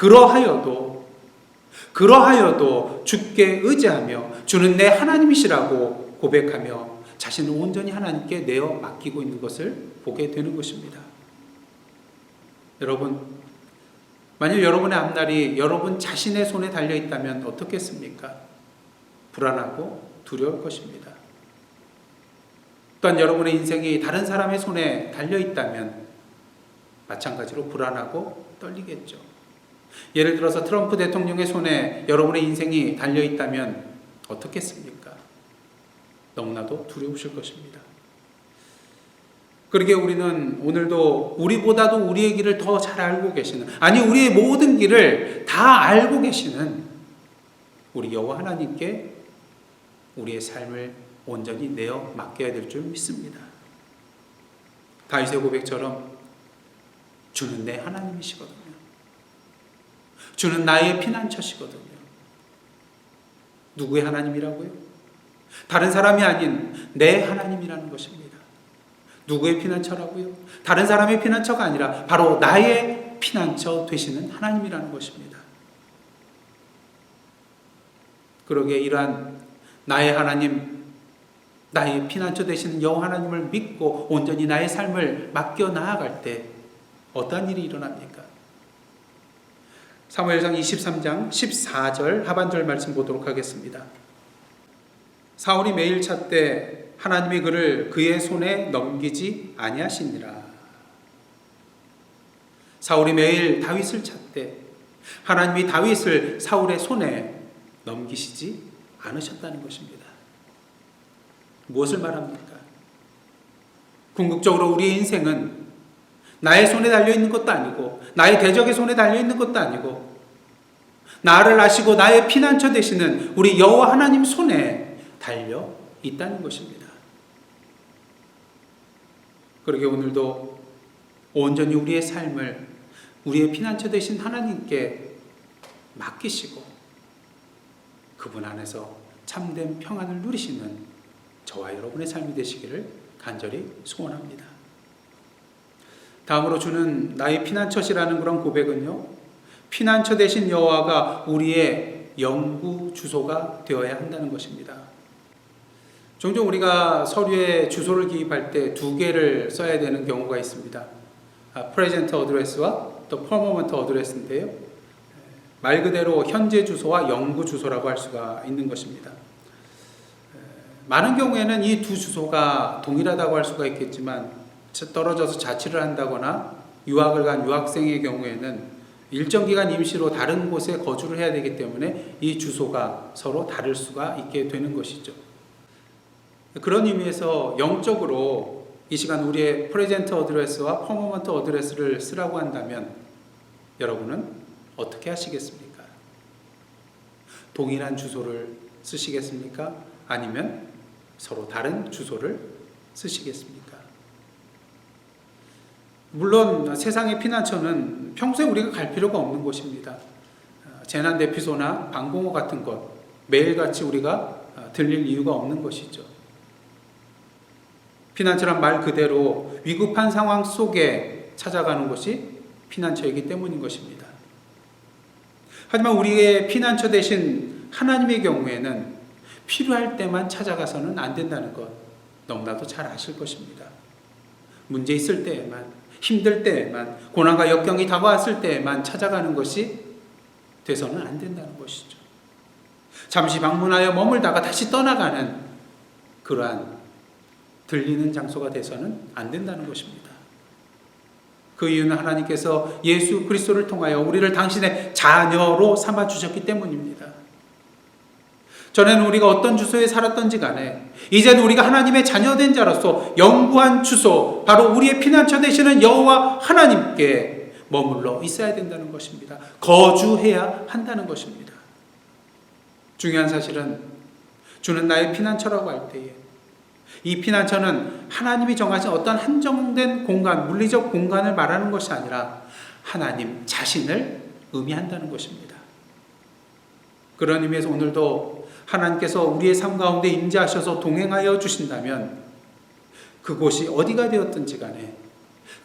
그러하여도 주께 의지하며 주는 내 하나님이시라고 고백하며 자신을 온전히 하나님께 내어 맡기고 있는 것을 보게 되는 것입니다. 여러분, 만약 여러분의 앞날이 여러분 자신의 손에 달려 있다면 어떻겠습니까? 불안하고 두려울 것입니다. 또한 여러분의 인생이 다른 사람의 손에 달려 있다면 마찬가지로 불안하고 떨리겠죠. 예를 들어서 트럼프 대통령의 손에 여러분의 인생이 달려 있다면 어떻겠습니까? 너무나도 두려우실 것입니다. 그러기에 우리는 오늘도 우리보다도 우리의 길을 더 잘 알고 계시는, 아니 우리의 모든 길을 다 알고 계시는 우리 여호와 하나님께 우리의 삶을 온전히 내어 맡겨야 될 줄 믿습니다. 다윗의 고백처럼 주는 내 하나님이시거든요. 주는 나의 피난처시거든요. 누구의 하나님이라고요? 다른 사람이 아닌 내 하나님이라는 것입니다. 누구의 피난처라고요? 다른 사람의 피난처가 아니라 바로 나의 피난처 되시는 하나님이라는 것입니다. 그러기에 이러한 나의 하나님, 나의 피난처 되시는 여호와 하나님을 믿고 온전히 나의 삶을 맡겨 나아갈 때 어떠한 일이 일어납니까? 사무엘상 23장 14절 하반절 말씀 보도록 하겠습니다. 사울이 매일 찾되 하나님이 그를 그의 손에 넘기지 아니하시니라. 사울이 매일 다윗을 찾되 하나님이 다윗을 사울의 손에 넘기시지 않으셨다는 것입니다. 무엇을 말합니까? 궁극적으로 우리의 인생은 나의 손에 달려있는 것도 아니고 나의 대적의 손에 달려있는 것도 아니고 나를 아시고 나의 피난처 되시는 우리 여호와 하나님 손에 달려 있다는 것입니다. 그러게 오늘도 온전히 우리의 삶을 우리의 피난처 되신 하나님께 맡기시고 그분 안에서 참된 평안을 누리시는 저와 여러분의 삶이 되시기를 간절히 소원합니다. 다음으로 주는 나의 피난처시라는 그런 고백은요, 피난처 되신 여호와가 우리의 영구 주소가 되어야 한다는 것입니다. 종종 우리가 서류에 주소를 기입할 때 두 개를 써야 되는 경우가 있습니다. 프레젠트 어드레스와 또 퍼머먼트 어드레스인데요. 말 그대로 현재 주소와 영구 주소라고 할 수가 있는 것입니다. 많은 경우에는 이 두 주소가 동일하다고 할 수가 있겠지만 떨어져서 자취를 한다거나 유학을 간 유학생의 경우에는 일정 기간 임시로 다른 곳에 거주를 해야 되기 때문에 이 주소가 서로 다를 수가 있게 되는 것이죠. 그런 의미에서 영적으로 이 시간 우리의 프레젠트 어드레스와 퍼머먼트 어드레스를 쓰라고 한다면 여러분은 어떻게 하시겠습니까? 동일한 주소를 쓰시겠습니까? 아니면 서로 다른 주소를 쓰시겠습니까? 물론 세상의 피난처는 평소에 우리가 갈 필요가 없는 곳입니다. 재난대피소나 방공호 같은 곳, 매일같이 우리가 들릴 이유가 없는 것이죠. 피난처란 말 그대로 위급한 상황 속에 찾아가는 것이 피난처이기 때문인 것입니다. 하지만 우리의 피난처 되신 하나님의 경우에는 필요할 때만 찾아가서는 안 된다는 것 너무나도 잘 아실 것입니다. 문제 있을 때에만, 힘들 때에만, 고난과 역경이 다가왔을 때에만 찾아가는 것이 돼서는 안 된다는 것이죠. 잠시 방문하여 머물다가 다시 떠나가는 그러한 들리는 장소가 돼서는 안 된다는 것입니다. 그 이유는 하나님께서 예수 그리스도를 통하여 우리를 당신의 자녀로 삼아 주셨기 때문입니다. 전에는 우리가 어떤 주소에 살았던지 간에 이제는 우리가 하나님의 자녀된 자로서 영구한 주소, 바로 우리의 피난처 되시는 여호와 하나님께 머물러 있어야 된다는 것입니다. 거주해야 한다는 것입니다. 중요한 사실은 주는 나의 피난처라고 할 때에 이 피난처는 하나님이 정하신 어떤 한정된 공간, 물리적 공간을 말하는 것이 아니라 하나님 자신을 의미한다는 것입니다. 그런 의미에서 오늘도 하나님께서 우리의 삶 가운데 임재하셔서 동행하여 주신다면 그곳이 어디가 되었든지 간에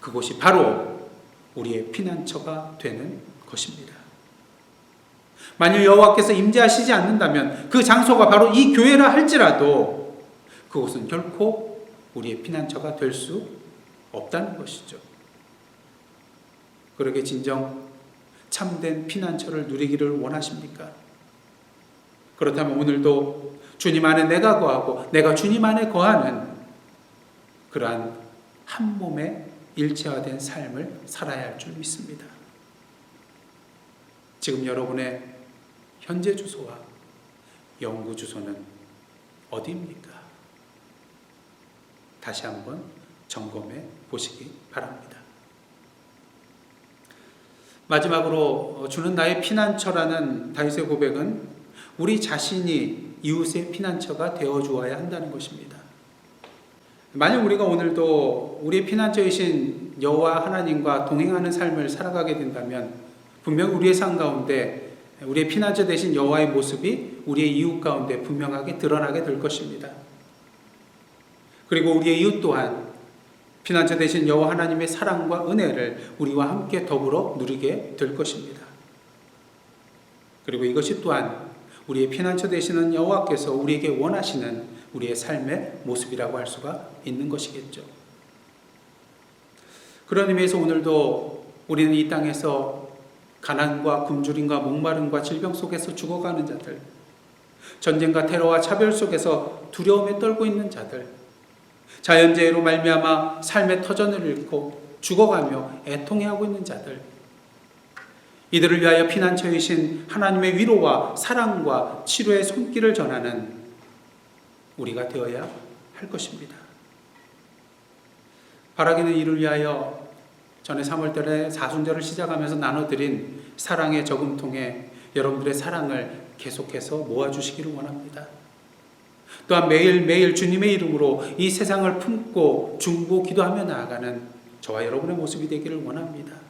그곳이 바로 우리의 피난처가 되는 것입니다. 만일 여호와께서 임재하시지 않는다면 그 장소가 바로 이 교회라 할지라도 그곳은 결코 우리의 피난처가 될 수 없다는 것이죠. 그러게 진정 참된 피난처를 누리기를 원하십니까? 그렇다면 오늘도 주님 안에 내가 거하고 내가 주님 안에 거하는 그러한 한 몸의 일체화된 삶을 살아야 할 줄 믿습니다. 지금 여러분의 현재 주소와 영구 주소는 어디입니까? 다시 한번 점검해 보시기 바랍니다. 마지막으로 주는 나의 피난처라는 다윗의 고백은 우리 자신이 이웃의 피난처가 되어주어야 한다는 것입니다. 만약 우리가 오늘도 우리의 피난처이신 여호와 하나님과 동행하는 삶을 살아가게 된다면 분명 우리의 삶 가운데 우리의 피난처 되신 여호와의 모습이 우리의 이웃 가운데 분명하게 드러나게 될 것입니다. 그리고 우리의 이웃 또한 피난처 되신 여호와 하나님의 사랑과 은혜를 우리와 함께 더불어 누리게 될 것입니다. 그리고 이것이 또한 우리의 피난처 되시는 여호와께서 우리에게 원하시는 우리의 삶의 모습이라고 할 수가 있는 것이겠죠. 그런 의미에서 오늘도 우리는 이 땅에서 가난과 굶주림과 목마름과 질병 속에서 죽어가는 자들, 전쟁과 테러와 차별 속에서 두려움에 떨고 있는 자들, 자연재해로 말미암아 삶의 터전을 잃고 죽어가며 애통해하고 있는 자들, 이들을 위하여 피난처이신 하나님의 위로와 사랑과 치료의 손길을 전하는 우리가 되어야 할 것입니다. 바라기는 이를 위하여 전에 3월달에 사순절을 시작하면서 나눠드린 사랑의 저금통에 여러분들의 사랑을 계속해서 모아주시기를 원합니다. 또한 매일매일 주님의 이름으로 이 세상을 품고 중보 기도하며 나아가는 저와 여러분의 모습이 되기를 원합니다.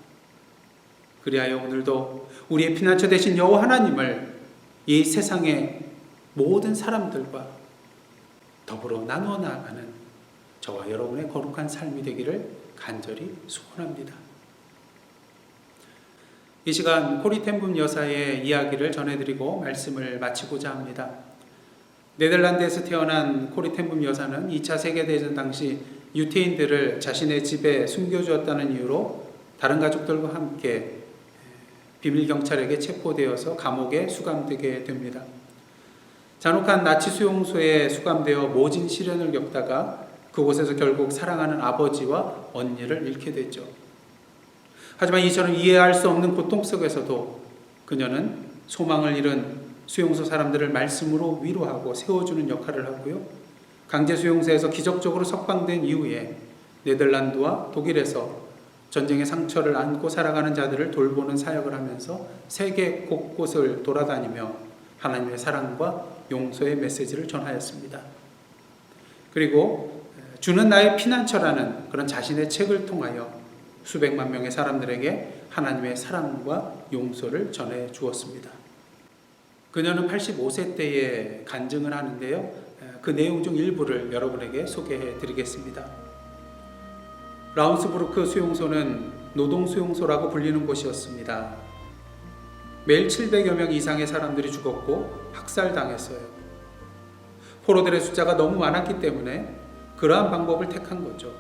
그리하여 오늘도 우리의 피난처 되신 여호와 하나님을 이 세상의 모든 사람들과 더불어 나누어 나아가는 저와 여러분의 거룩한 삶이 되기를 간절히 소원합니다. 이 시간 코리텐붐 여사의 이야기를 전해드리고 말씀을 마치고자 합니다. 네덜란드에서 태어난 코리텐붐 여사는 2차 세계대전 당시 유태인들을 자신의 집에 숨겨주었다는 이유로 다른 가족들과 함께 비밀경찰에게 체포되어서 감옥에 수감되게 됩니다. 잔혹한 나치 수용소에 수감되어 모진 시련을 겪다가 그곳에서 결국 사랑하는 아버지와 언니를 잃게 되죠. 하지만 이처럼 이해할 수 없는 고통 속에서도 그녀는 소망을 잃은 수용소 사람들을 말씀으로 위로하고 세워주는 역할을 하고요. 강제 수용소에서 기적적으로 석방된 이후에 네덜란드와 독일에서 전쟁의 상처를 안고 살아가는 자들을 돌보는 사역을 하면서 세계 곳곳을 돌아다니며 하나님의 사랑과 용서의 메시지를 전하였습니다. 그리고 주는 나의 피난처라는 그런 자신의 책을 통하여 수백만 명의 사람들에게 하나님의 사랑과 용서를 전해 주었습니다. 그녀는 85세 때에 간증을 하는데요. 그 내용 중 일부를 여러분에게 소개해 드리겠습니다. 라운스부르크 수용소는 노동수용소라고 불리는 곳이었습니다. 매일 700여 명 이상의 사람들이 죽었고 학살당했어요. 포로들의 숫자가 너무 많았기 때문에 그러한 방법을 택한 거죠.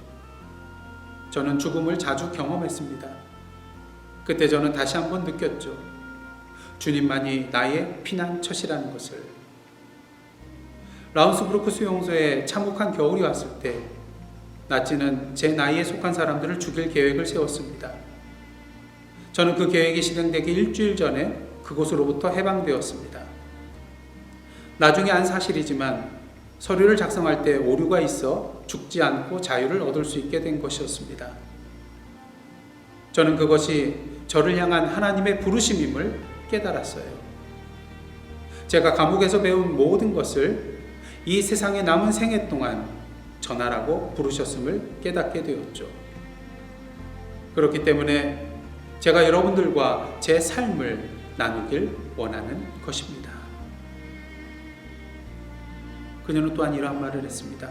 저는 죽음을 자주 경험했습니다. 그때 저는 다시 한번 느꼈죠. 주님만이 나의 피난처시라는 것을. 라운스부르크 수용소에 참혹한 겨울이 왔을 때 나치는 제 나이에 속한 사람들을 죽일 계획을 세웠습니다. 저는 그 계획이 실행되기 일주일 전에 그곳으로부터 해방되었습니다. 나중에 안 사실이지만 서류를 작성할 때 오류가 있어 죽지 않고 자유를 얻을 수 있게 된 것이었습니다. 저는 그것이 저를 향한 하나님의 부르심임을 깨달았어요. 제가 감옥에서 배운 모든 것을 이 세상에 남은 생애 동안 전하라고 부르셨음을 깨닫게 되었죠. 그렇기 때문에 제가 여러분들과 제 삶을 나누길 원하는 것입니다. 그녀는 또한 이러한 말을 했습니다.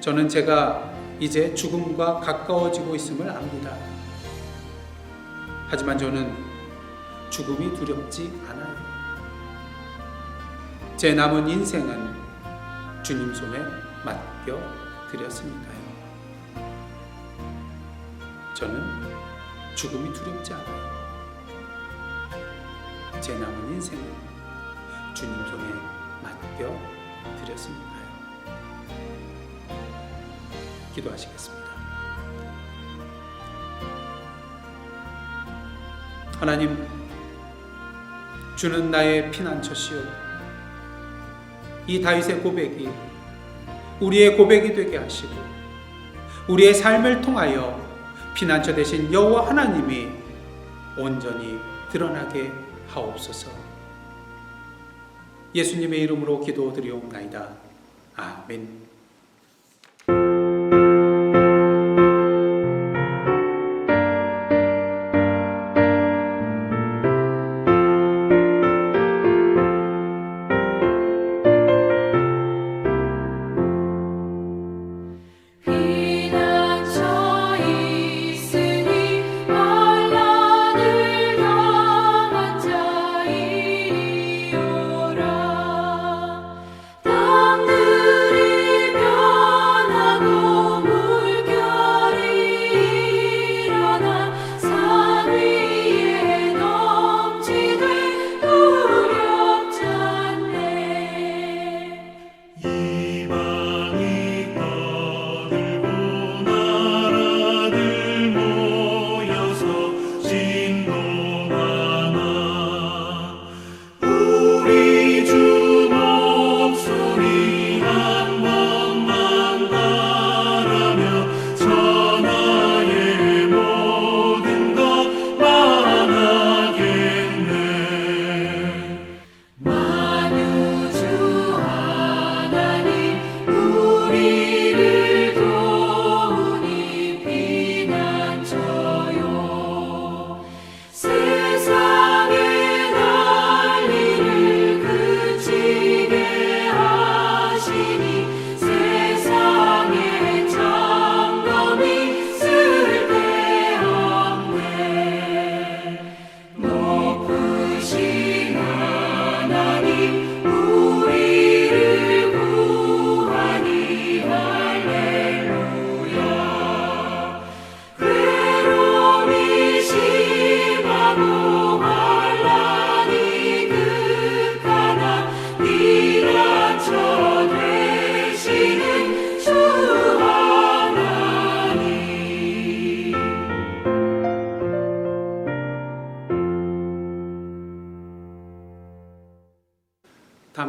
저는 제가 이제 죽음과 가까워지고 있음을 압니다. 하지만 저는 죽음이 두렵지 않아요. 제 남은 인생은 주님 손에 맡겨 드렸으니까요. 저는 죽음이 두렵지 않아요. 제 남은 인생은 주님 손에 맡겨 드렸으니까요. 기도하시겠습니다. 하나님, 주는 나의 피난처시오. 이 다윗의 고백이 우리의 고백이 되게 하시고 우리의 삶을 통하여 피난처 되신 여호와 하나님이 온전히 드러나게 하옵소서. 예수님의 이름으로 기도드리옵나이다. 아멘.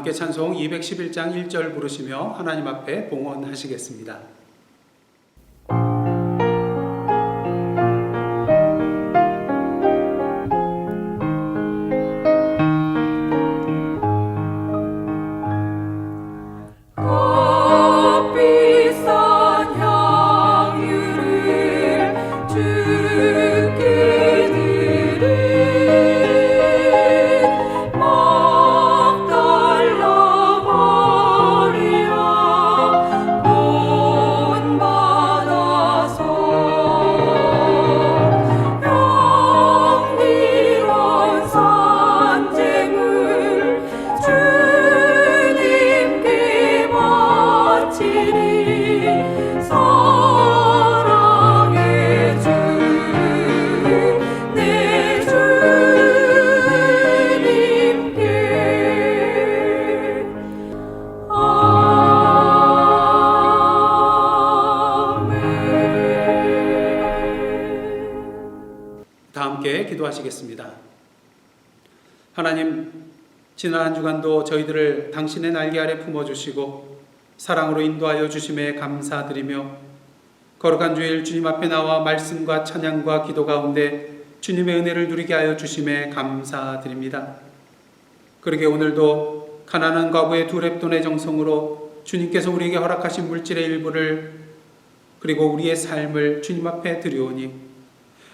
함께 찬송 211장 1절 부르시며 하나님 앞에 봉헌하시겠습니다. 막 달라버려 지난 한 주간도 저희들을 당신의 날개 아래 품어주시고 사랑으로 인도하여 주심에 감사드리며 거룩한 주일 주님 앞에 나와 말씀과 찬양과 기도 가운데 주님의 은혜를 누리게 하여 주심에 감사드립니다. 그러게 오늘도 가난한 과부의 두 렙돈의 정성으로 주님께서 우리에게 허락하신 물질의 일부를 그리고 우리의 삶을 주님 앞에 드리오니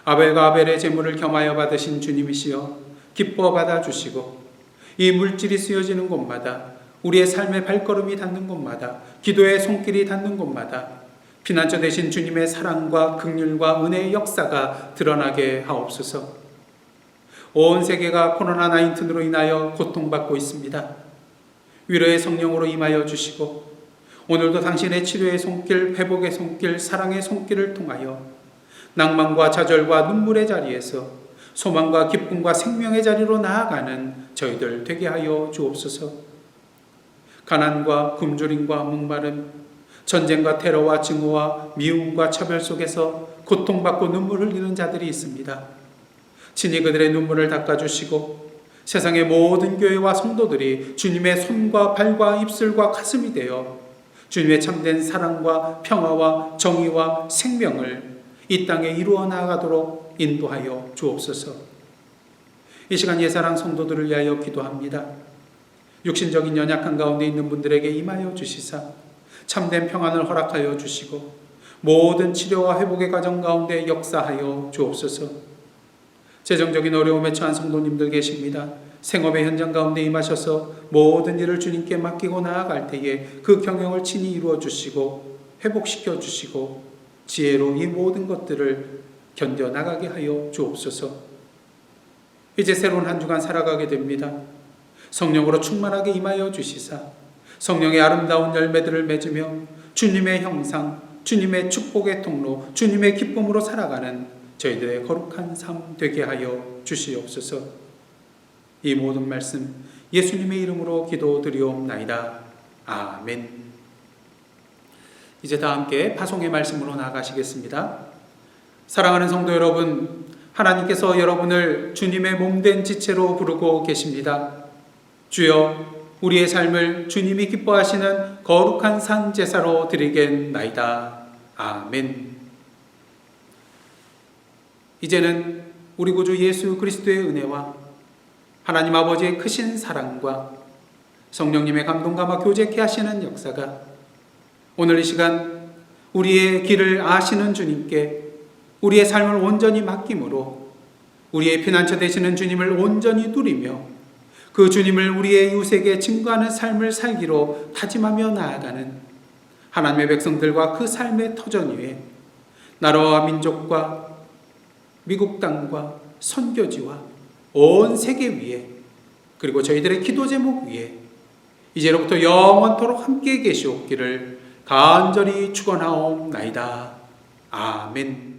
아벨과 아벨의 제물을 겸하여 받으신 주님이시여 기뻐 받아주시고 이 물질이 쓰여지는 곳마다 우리의 삶의 발걸음이 닿는 곳마다 기도의 손길이 닿는 곳마다 피난처 되신 주님의 사랑과 긍휼과 은혜의 역사가 드러나게 하옵소서. 온 세계가 코로나19로 인하여 고통받고 있습니다. 위로의 성령으로 임하여 주시고 오늘도 당신의 치료의 손길, 회복의 손길, 사랑의 손길을 통하여 낭만과 좌절과 눈물의 자리에서 소망과 기쁨과 생명의 자리로 나아가는 저희들 되게 하여 주옵소서. 가난과 굶주림과 목마름, 전쟁과 테러와 증오와 미움과 차별 속에서 고통받고 눈물 흘리는 자들이 있습니다. 친히 그들의 눈물을 닦아주시고 세상의 모든 교회와 성도들이 주님의 손과 발과 입술과 가슴이 되어 주님의 참된 사랑과 평화와 정의와 생명을 이 땅에 이루어 나아가도록 인도하여 주옵소서. 이 시간 예사랑 성도들을 위하여 기도합니다. 육신적인 연약한 가운데 있는 분들에게 임하여 주시사 참된 평안을 허락하여 주시고 모든 치료와 회복의 과정 가운데 역사하여 주옵소서. 재정적인 어려움에 처한 성도님들 계십니다. 생업의 현장 가운데 임하셔서 모든 일을 주님께 맡기고 나아갈 때에 그 경영을 친히 이루어 주시고 회복시켜 주시고 지혜로 이 모든 것들을 견뎌나가게 하여 주옵소서. 이제 새로운 한 주간 살아가게 됩니다. 성령으로 충만하게 임하여 주시사 성령의 아름다운 열매들을 맺으며 주님의 형상, 주님의 축복의 통로, 주님의 기쁨으로 살아가는 저희들의 거룩한 삶 되게 하여 주시옵소서. 이 모든 말씀 예수님의 이름으로 기도드리옵나이다. 아멘. 이제 다 함께 파송의 말씀으로 나아가시겠습니다. 사랑하는 성도 여러분, 하나님께서 여러분을 주님의 몸된 지체로 부르고 계십니다. 주여, 우리의 삶을 주님이 기뻐하시는 거룩한 산 제사로 드리겠나이다. 아멘. 이제는 우리 구주 예수 그리스도의 은혜와 하나님 아버지의 크신 사랑과 성령님의 감동감화 교제케 하시는 역사가 오늘 이 시간 우리의 길을 아시는 주님께 우리의 삶을 온전히 맡김으로 우리의 피난처 되시는 주님을 온전히 누리며 그 주님을 우리의 이웃에게 증거하는 삶을 살기로 다짐하며 나아가는 하나님의 백성들과 그 삶의 터전 위에 나라와 민족과 미국 땅과 선교지와 온 세계 위에 그리고 저희들의 기도 제목 위에 이제로부터 영원토록 함께 계시옵기를 간절히 축원하옵나이다. 아멘.